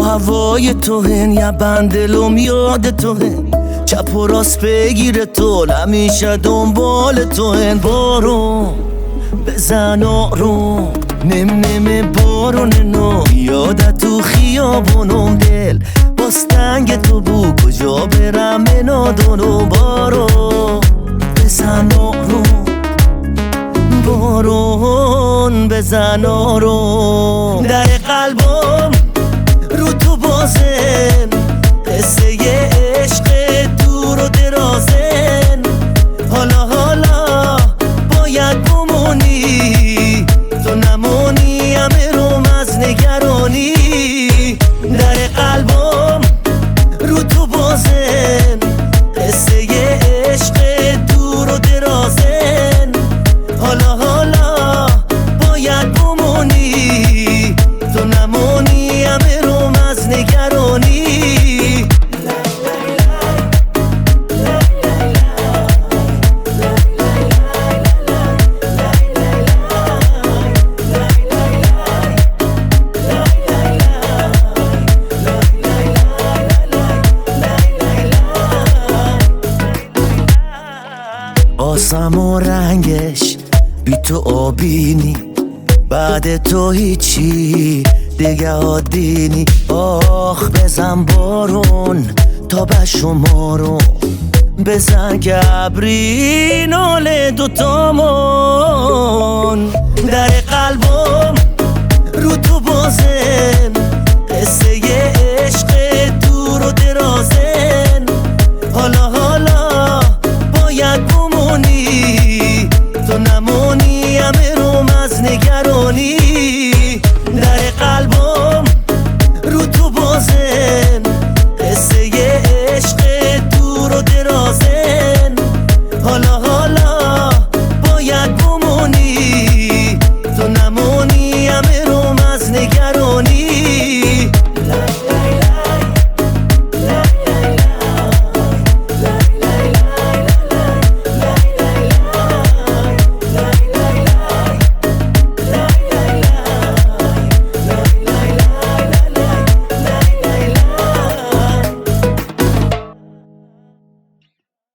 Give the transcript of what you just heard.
هوای تو هن یا بندلم یاد تو هن، چپ و راست بگیره تو همیشه دنبال تو هن. بارون بزن آروم نم بارون نو، یادت تو خیابونم دل باز تنگ تو بو، کجا برم به نادونو. بارون بزن آروم، بارون بزن آروم. در قلبم رو تو بازن، قصه ی عشق دور و درازن. حالا باید بمونی، تو نمونی همه روم از نگرانی. در قلبم رو تو بازن، قصه ی عشق دور و درازن. حالا باید بمونی، تو نمونی همه روم از نگرانی. آسم و رنگش بی تو آبینی، بعد تو هیچی دیگه عادی نی. آخ بزن بارون تا به شمارون، بزن که ابری ناله دوتامون. در قلبم رو تو بازن، قصه ی عشق دور و درازن.